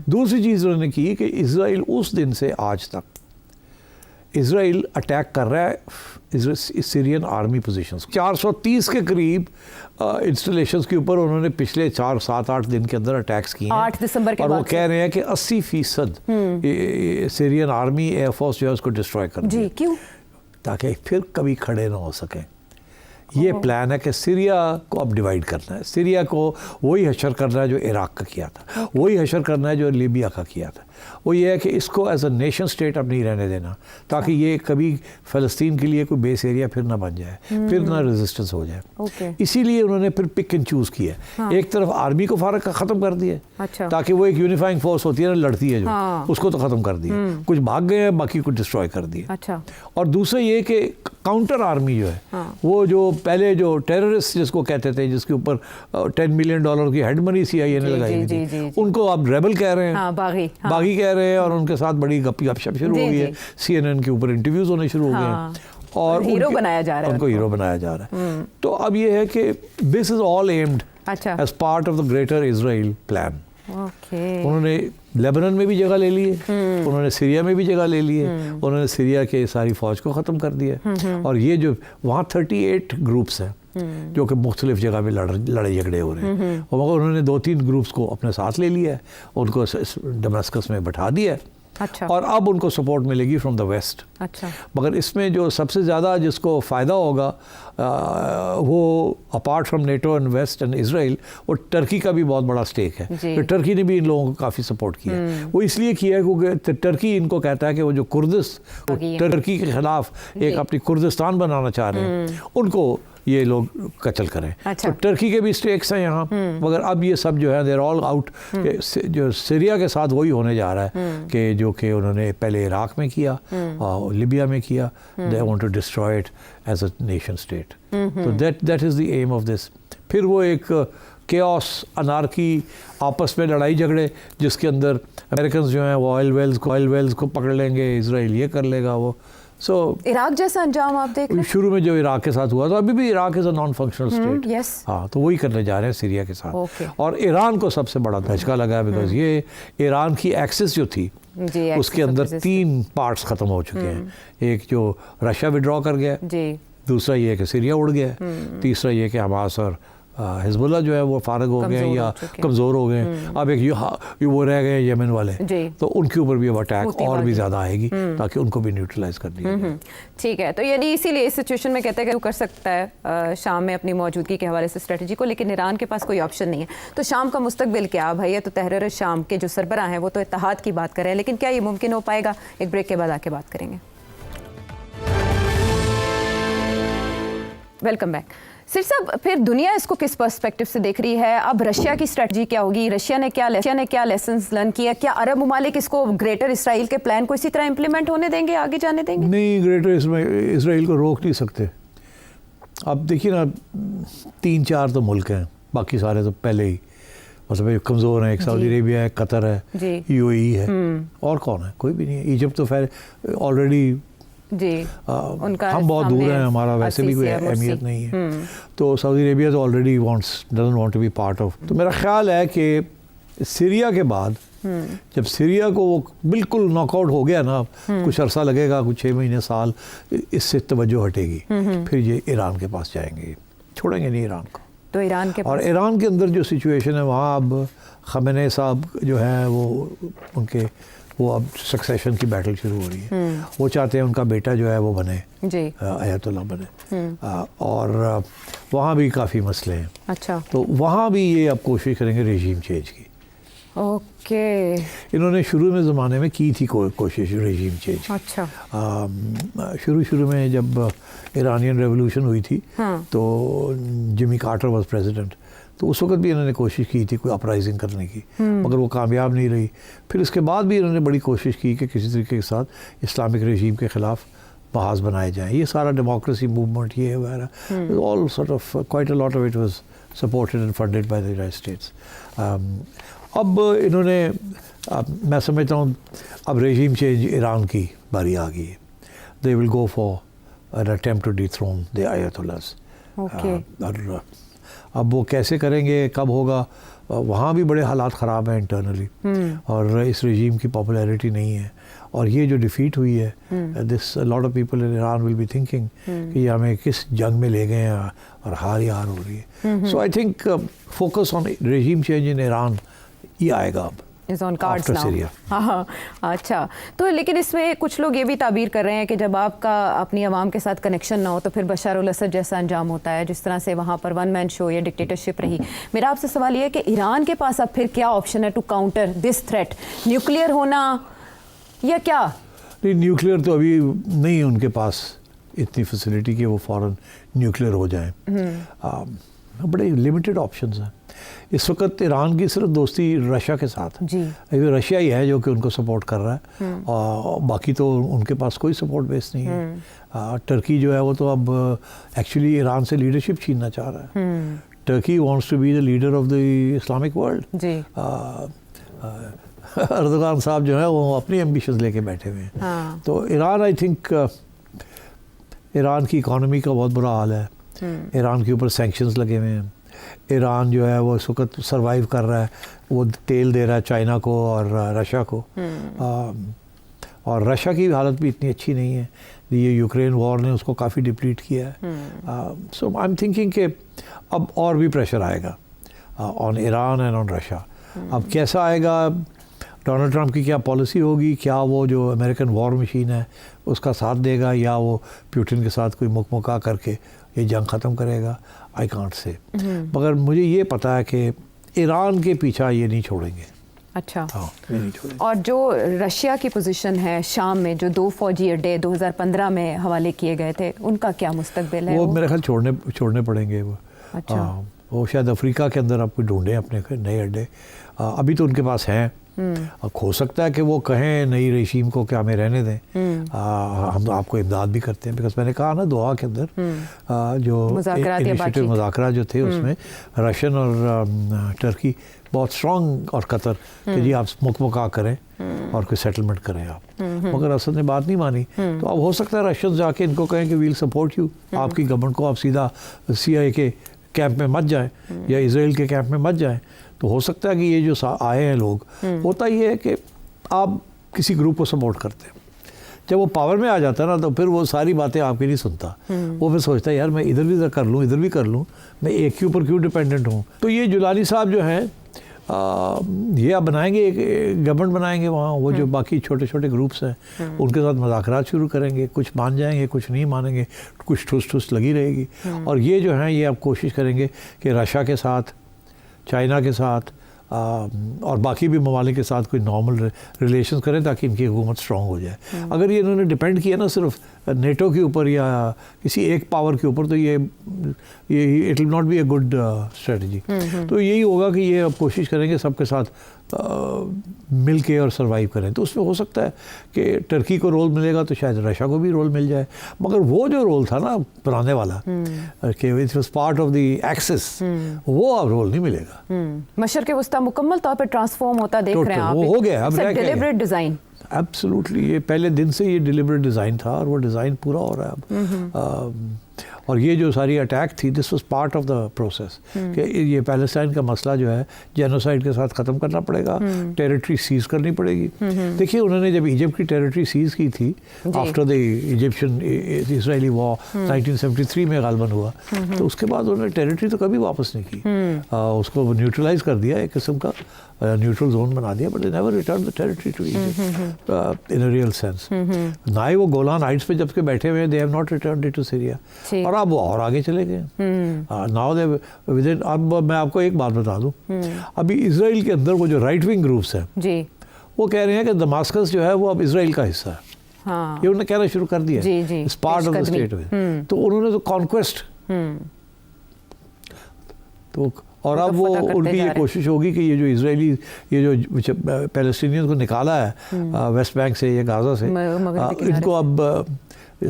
دوسری چیز انہوں نے کی کہ اسرائیل اس دن سے آج تک اسرائیل اٹیک کر رہا ہے سیرین آرمی پوزیشنز. 430 کے قریب انسٹالیشنز کے اوپر انہوں نے پچھلے 7-8 دن کے اندر اٹیکس کیے ہیں. 8 دسمبر کے بعد. اور وہ کہہ رہے ہیں کہ 80% سیرین آرمی ایئر فورس جو ہے اس کو ڈسٹروائے کر دیا. کیوں؟ تاکہ پھر کبھی کھڑے نہ ہو سکیں. یہ پلان ہے کہ سیریا کو اب ڈیوائیڈ کرنا ہے. سیریا کو وہی حشر کرنا ہے جو عراق کا کیا تھا, وہی حشر کرنا ہے جو لیبیا کا کیا تھا. وہ یہ ہے کہ اس کو ایز اے نیشن اسٹیٹ اب نہیں رہنے دینا, تاکہ یہ کبھی فلسطین کے لیے کوئی بیس ایریا پھر نہ بن جائے, پھر نہ ریزسٹنس ہو جائے. اسی لیے انہوں نے پھر پک اینڈ چوز کیا. ایک طرف آرمی کو ختم کر دیا, تاکہ وہ ایک یونیفائنگ فورس ہوتی ہے نا, لڑتی ہے جو, اس کو تو ختم کر دیا. کچھ بھاگ گئے ہیں, باقی کو ڈسٹروائے کر دیا. اور دوسرا یہ کہ کاؤنٹر آرمی جو ہے وہ جو پہلے جو ٹیررسٹ جس کو کہتے تھے, جس کے اوپر $10 ملین کی ہیڈ منی CIA نے لگائی ہوئی تھی, ان کو اب ریبل کہہ رہے ہیں, باغی کہہ رہے ہیں, اور ان کے ساتھ بڑی گپ شپ شروع ہو گئی ہے. CNN کے اوپر انٹرویوز ہونے شروع ہو گئے ہیں, اور ہیرو بنایا جا رہا ہے, ان کو ہیرو بنایا جا رہا ہے. تو اب یہ ہے کہ this is all aimed as part of the greater Israel plan. انہوں نے لیبنان میں بھی جگہ لے لی ہے, انہوں نے سیریا میں بھی جگہ لے لی ہے, انہوں نے سیریا کے ساری فوج کو ختم کر دیا. اور یہ جو وہاں 38 گروپس ہیں جو کہ مختلف جگہ میں لڑائی جھگڑے ہو رہے ہیں, اور مگر انہوں نے 2-3 گروپس کو اپنے ساتھ لے لیا ہے, ان کو ڈمیسکس میں بٹھا دیا ہے. اور اب ان کو سپورٹ ملے گی فرام دا ویسٹ. مگر اس میں جو سب سے زیادہ جس کو فائدہ ہوگا وہ apart from NATO and West and Israel, وہ ٹرکی کا بھی بہت بڑا اسٹیک ہے. کہ ٹرکی نے بھی ان لوگوں کو کافی سپورٹ کیا. وہ اس لیے کیا ہے کیونکہ ٹرکی ان کو کہتا ہے کہ وہ جو ٹرکی کے خلاف ایک اپنی کردستان بنانا چاہ رہے ہیں, ان کو یہ لوگ قتل کریں. اچھا. تو ٹرکی کے بھی اسٹیکس ہیں یہاں, مگر اب یہ سب جو ہے دیر آل آؤٹ. جو سیریا کے ساتھ وہی ہونے جا رہا ہے کہ جو کہ انہوں نے پہلے عراق میں کیا, لیبیا میں کیا. They want to destroy it as a nation state. تو that is the aim of this. پھر وہ ایک کیوس, انارکی, آپس میں لڑائی جھگڑے, جس کے اندر امریکنز جو ہیں وہ آئل ویلز کو پکڑ لیں گے, اسرائیل یہ کر لے گا وہ. سو عراق جیسا انجام آپ دیکھ رہے ہیں شروع میں جو عراق کے ساتھ ہوا تو ابھی بھی عراق از اے نان فنکشنل اسٹیٹ. یس. ہاں, تو وہی کرنے جا رہے ہیں سیریا کے ساتھ. Okay. اور ایران کو سب سے بڑا دھچکا لگا ہے بیکاز یہ ایران کی ایکسس جو تھی اس کے اندر 3 پارٹس ختم ہو چکے ہیں. ایک جو رشیا وڈرا کر گیا, جی, دوسرا یہ کہ سیریا اڑ گیا, تیسرا یہ کہ حماس اور حزب اللہ جو ہے وہ فارغ ہو گئے یا کمزور ہو گئے. اب ایک وہ رہ گئے یمن والے, تو ان کے اوپر بھی اب اٹیک اور بھی زیادہ آئے گی تاکہ ان کو بھی نیوٹرلائز کر دیا جائے. ٹھیک ہے. تو یعنی اسی لیے اس سچویشن میں کہتے ہیں کہ وہ کر سکتا ہے شام میں اپنی موجودگی کے حوالے سے اسٹریٹجی کو, لیکن ایران کے پاس کوئی آپشن نہیں ہے. تو شام کا مستقبل کیا بھائی؟ تو تحریر شام کے جو سربراہ ہیں وہ تو اتحاد کی بات کر رہے ہیں, لیکن کیا یہ ممکن ہو پائے گا؟ ایک بریک کے بعد آ کے بات کریں گے. Welcome back. سر صاحب, پھر دنیا اس کو کس پرسپیکٹو سے دیکھ رہی ہے؟ اب رشیا کی اسٹریٹجی کیا ہوگی؟ رشیا نے کیا لیسنز لرن کیا؟ کیا عرب ممالک اس کو گریٹر اسرائیل کے پلان کو اسی طرح امپلیمنٹ ہونے دیں گے, آگے جانے دیں گے؟ نہیں, گریٹر اسرائیل کو روک نہیں سکتے. اب دیکھیے نا, 3-4 تو ملک ہیں, باقی سارے تو پہلے ہی مطلب کمزور ہیں. ایک سعودی عربیہ ہے, قطر ہے, UAE ہے, اور کون ہے؟ کوئی بھی نہیں ہے. ایجپٹ تو آلریڈی جی, ہم بہت دور ہیں, ہمارا ویسے بھی کوئی اہمیت نہیں ہے. تو سعودی عربیہ تو already doesn't want to be part of. تو میرا خیال ہے کہ سیریا کے بعد جب سیریا کو وہ بالکل ناک آؤٹ ہو گیا نا, کچھ عرصہ لگے گا, کچھ 6 مہینے سال, اس سے توجہ ہٹے گی. پھر یہ ایران کے پاس جائیں گے, چھوڑیں گے نہیں ایران کو. تو ایران کے اور ایران کے اندر جو سچویشن ہے وہاں اب خامنہ ای صاحب جو ہیں وہ ان کے وہ اب سکسیشن کی بیٹل شروع ہو رہی ہے. وہ چاہتے ہیں ان کا بیٹا جو ہے وہ بنے, آیت اللہ بنے. اور وہاں بھی کافی مسئلے ہیں. اچھا. تو وہاں بھی یہ اب کوشش کریں گے ریجیم چینج کی. اوکے. انہوں نے شروع میں زمانے میں کی تھی کوشش ریجیم چینج. اچھا. شروع میں جب ایرانین ریولوشن ہوئی تھی تو جمی کارٹر واز پریزیڈنٹ, تو اس وقت بھی انہوں نے کوشش کی تھی کوئی اپرائزنگ کرنے کی, مگر وہ کامیاب نہیں رہی. پھر اس کے بعد بھی انہوں نے بڑی کوشش کی کہ کسی طریقے کے ساتھ اسلامک رژیم کے خلاف محاذ بنائے جائیں. یہ سارا ڈیموکریسی موومنٹ یہ وغیرہ, all sort of quite a lot of it was supported and funded by the United States. اب انہوں نے, میں سمجھتا ہوں اب رژیم چینج ایران کی باری آ گئی ہے. They will go for an attempt to dethrone the ayatollahs. اب وہ کیسے کریں گے, کب ہوگا, وہاں بھی بڑے حالات خراب ہیں انٹرنلی, اور اس رژیم کی پاپولیرٹی نہیں ہے. اور یہ جو ڈیفیٹ ہوئی ہے, this lot of people in Iran will be thinking کہ یہ ہمیں کس جنگ میں لے گئے ہیں اور ہار ہی ہار ہو رہی ہے. So I think focus on regime change in Iran یہ آئے گا اب. ہاں. اچھا. تو لیکن اس میں کچھ لوگ یہ بھی تعبیر کر رہے ہیں کہ جب آپ کا اپنی عوام کے ساتھ کنیکشن نہ ہو تو پھر بشار الاسد جیسا انجام ہوتا ہے, جس طرح سے وہاں پر 1 مین شو یا ڈکٹیٹرشپ رہی. میرا آپ سے سوال یہ ہے کہ ایران کے پاس اب پھر کیا آپشن ہے to counter this threat? Nuclear ہونا یا کیا؟ نہیں, نیوکلیئر تو ابھی نہیں ان کے پاس اتنی فیسلٹی کہ وہ فوراً نیوکلیئر ہو جائیں. بڑے لمیٹڈ آپشنز ہیں اس وقت. ایران کی صرف دوستی رشیا کے ساتھ, رشیا ہی ہے جو کہ ان کو سپورٹ کر رہا ہے, اور باقی تو ان کے پاس کوئی سپورٹ بیس نہیں ہے. ٹرکی جو ہے وہ تو اب ایکچولی ایران سے لیڈرشپ چھیننا چاہ رہا ہے. Turkey wants to be the leader of the Islamic world. Erdogan صاحب جو ہے وہ اپنی ایمبیشنز لے کے بیٹھے ہوئے ہیں. تو ایران, آئی تھنک ایران کی اکانومی کا بہت برا حال ہے. ایران کے اوپر سینکشنز لگے ہوئے ہیں. ایران جو ہے وہ اس وقت سروائیو کر رہا ہے, وہ تیل دے رہا ہے چائنا کو اور رشیا کو, اور رشیا کی حالت بھی اتنی اچھی نہیں ہے. یہ یوکرین وار نے اس کو کافی ڈپلیٹ کیا ہے. سو آئی ایم تھنکنگ کہ اب اور بھی پریشر آئے گا آن ایران اینڈ آن رشیا. اب کیسا آئے گا, ڈونلڈ ٹرمپ کی کیا پالیسی ہوگی, کیا وہ جو امریکن وار مشین ہے اس کا ساتھ دے گا, یا وہ پیوٹن کے ساتھ کوئی مکمکا کر کے یہ جنگ ختم کرے گا, آئی کانٹ سے. مگر مجھے یہ پتہ ہے کہ ایران کے پیچھا یہ نہیں چھوڑیں گے. اچھا ہاں یہ نہیں چھوڑیں گے. اور جو رشیا کی پوزیشن ہے شام میں جو 2 فوجی اڈے 2015 میں حوالے کیے گئے تھے ان کا کیا مستقبل ہے؟ وہ میرے خیال چھوڑنے پڑیں گے وہ. اچھا وہ شاید افریقہ کے اندر آپ کو ڈھونڈیں اپنے نئے اڈے. ابھی تو ان کے پاس ہیں. ہو سکتا ہے کہ وہ کہیں نئی رژیم کو کہ ہمیں رہنے دیں, ہم آپ کو امداد بھی کرتے ہیں. بیکاز میں نے کہا نا دوحہ کے اندر جو مذاکرات جو تھے اس میں رشین اور ٹرکی بہت اسٹرانگ اور قطر کہ جی آپ مکمکا کریں اور کوئی سیٹلمنٹ کریں آپ, مگر اسد نے بات نہیں مانی. تو اب ہو سکتا ہے رشین جا کے ان کو کہیں کہ ویل سپورٹ یو, آپ کی گورنمنٹ کو آپ سیدھا CIA کے کیمپ میں مت جائیں یا اسرائیل کے کیمپ میں مت جائیں. تو ہو سکتا ہے کہ یہ جو آئے ہیں لوگ, ہوتا یہ ہے کہ آپ کسی گروپ کو سپورٹ کرتے ہیں, جب وہ پاور میں آ جاتا ہے نا تو پھر وہ ساری باتیں آپ کی نہیں سنتا. وہ پھر سوچتا ہے یار میں ادھر بھی کر لوں ادھر بھی کر لوں, میں ایک کے اوپر کیوں ڈپینڈنٹ ہوں. تو یہ جولانی صاحب جو ہیں یہ آپ بنائیں گے ایک گورنمنٹ بنائیں گے وہاں, وہ جو باقی چھوٹے چھوٹے گروپس ہیں ان کے ساتھ مذاکرات شروع کریں گے, کچھ مان جائیں گے کچھ نہیں مانیں گے, کچھ ٹھوس لگی رہے گی. اور یہ جو ہیں یہ آپ کوشش کریں گے کہ رشیا کے ساتھ, چائنا کے ساتھ اور باقی بھی ممالک کے ساتھ کوئی نارمل ریلیشنز کریں تاکہ ان کی حکومت اسٹرانگ ہو جائے. اگر یہ انہوں نے ڈیپینڈ کیا نا صرف نیٹو کے اوپر یا کسی ایک پاور کے اوپر تو یہ it will not be a good strategy. تو یہی ہوگا کہ یہ اب کوشش کریں گے سب کے ساتھ مل کے اور سروائیو کریں. تو اس میں ہو سکتا ہے کہ ٹرکی کو رول ملے گا تو شاید رشیا کو بھی رول مل جائے, مگر وہ جو رول تھا نا پرانے والا کہ it was part of the axis, وہ اب رول نہیں ملے گا. مشرق وسطیٰ مکمل طور پہ ٹرانسفارم ہوتا دیکھ رہے ہیں آپ, وہ ہو گیا اب ڈیلیبریٹ ڈیزائن. ایبسلیوٹلی یہ پہلے دن سے یہ ڈیلیبریٹ ڈیزائن تھا اور وہ ڈیزائن پورا ہو رہا ہے اب. اور یہ جو ساری اٹیک تھی this was part of the process کہ یہ پیلسٹائن کا مسئلہ جو ہے جینوسائڈ کے ساتھ ختم کرنا پڑے گا, ٹیریٹری سیز کرنی پڑے گی. دیکھیے انہوں نے جب ایجپٹ کی ٹیریٹری سیز کی تھی آفٹر دی ایجپشن اسرائیلی وار 1973 میں غالباً ہوا, تو اس کے بعد انہوں نے ٹیریٹری تو کبھی واپس نہیں کی, اس کو نیوٹرلائز کر دیا, ایک قسم کا نیوٹرل زون بنا دیا, but never return the territory to Egypt in a real sense. نہ ہی وہ گولان ہائٹس پہ جب کے بیٹھے ہوئے they have not returned to Syria, اور اب وہ اور آگے چلے گئے. Now they within. اب میں آپ کو ایک بات بتا دوں, ابھی اسرائیل کے اندر وہ جو رائٹ ونگ گروپس ہیں جی وہ کہہ رہے ہیں کہ دماسکس جو ہے وہ اب اسرائیل کا حصہ ہے. یہ انہوں نے کہنا شروع کر دیا ہے, it's part of the state. تو انہوں نے تو کانکویسٹ, تو اور اب وہ ان کی یہ کوشش ہوگی کہ یہ جو اسرائیلی یہ جو پیلسٹینین کو نکالا ہے ویسٹ بینک سے یا غازہ سے, ان کو اب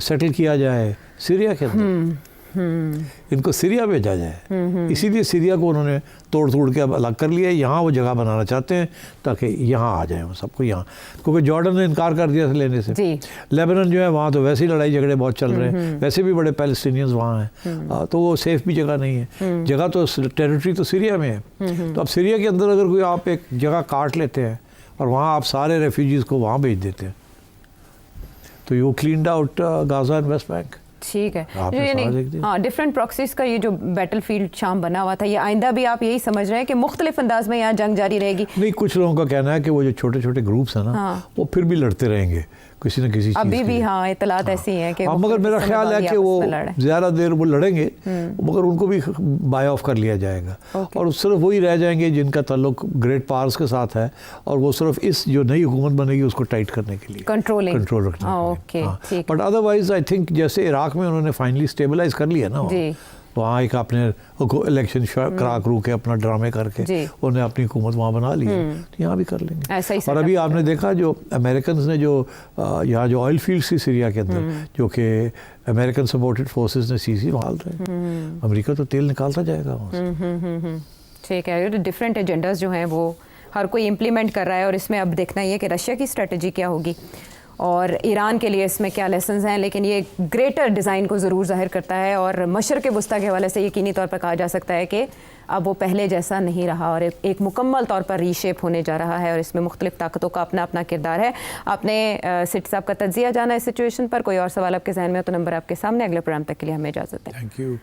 سیٹل کیا جائے سیریا کے اندر, ان کو سیریا بھیجا جائے. اسی لیے سیریا کو انہوں نے توڑ کے اب الگ کر لیا, یہاں وہ جگہ بنانا چاہتے ہیں تاکہ یہاں آ جائیں وہ سب کو یہاں, کیونکہ جارڈن نے انکار کر دیا تھا لینے سے. لیبنان جو ہے وہاں تو ویسے ہی لڑائی جھگڑے بہت چل رہے ہیں, ویسے بھی بڑے پیلسٹینینز وہاں ہیں, تو وہ سیف بھی جگہ نہیں ہے. جگہ تو ٹیریٹری تو سیریا میں ہے, تو اب سیریا کے اندر اگر کوئی آپ ایک جگہ کاٹ لیتے ہیں اور وہاں آپ سارے ریفیوجیز کو وہاں بھیج دیتے ہیں تو you cleaned out Gaza and West Bank. ٹھیک ہے, ہاں ڈفرینٹ پراکسیز کا یہ جو بیٹل فیلڈ شام بنا ہوا تھا, یہ آئندہ بھی آپ یہی سمجھ رہے ہیں کہ مختلف انداز میں یہاں جنگ جاری رہے گی؟ نہیں, کچھ لوگوں کا کہنا ہے کہ وہ جو چھوٹے چھوٹے گروپس ہیں نا وہ پھر بھی لڑتے رہیں گے کسی نہ کسی چیز ابھی بھی. ہاں اطلاعات ایسی ہیں کہ مگر میرا خیال ہے کہ وہ زیادہ دیر وہ لڑیں گے, مگر ان کو بھی بائی آف کر لیا جائے گا, اور صرف وہی رہ جائیں گے جن کا تعلق گریٹ پاورز کے ساتھ ہے, اور وہ صرف اس جو نئی حکومت بنے گی اس کو ٹائٹ کرنے کے لیے کنٹرول رکھنے کے لیے. بٹ ادروائز آئی تھنک جیسے عراق میں انہوں نے فائنلی اسٹیبلائز کر لیا نا, وہاں ایک اپنے الیکشن کرا کرو کے اپنا ڈرامے کر کے انہوں نے اپنی حکومت وہاں بنا لی ہے, تو یہاں بھی کر لیں گے. اور ابھی آپ نے دیکھا جو امریکنز نے جو یہاں جو آئل فیلڈ سی سیریا کے اندر جو کہ امریکن سپورٹڈ فورسز نے سیزی بحال رہے, امریکہ تو تیل نکالتا جائے گا وہاں سے. ٹھیک ہے, ڈفرینٹ ایجنڈاز جو ہیں وہ ہر کوئی امپلیمنٹ کر رہا ہے, اور اس میں اب دیکھنا یہ کہ رشیا کی اسٹریٹجی کیا ہوگی اور ایران کے لیے اس میں کیا لیسنز ہیں, لیکن یہ گریٹر ڈیزائن کو ضرور ظاہر کرتا ہے, اور مشرق وسطیٰ کے حوالے سے یقینی طور پر کہا جا سکتا ہے کہ اب وہ پہلے جیسا نہیں رہا اور ایک مکمل طور پر ری شیپ ہونے جا رہا ہے, اور اس میں مختلف طاقتوں کا اپنا اپنا کردار ہے. آپ نے سٹ صاحب کا تجزیہ جانا اس سچویشن پر, کوئی اور سوال آپ کے ذہن میں ہو تو نمبر آپ کے سامنے. اگلے پروگرام تک کے لیے ہمیں اجازت ہے. Thank you.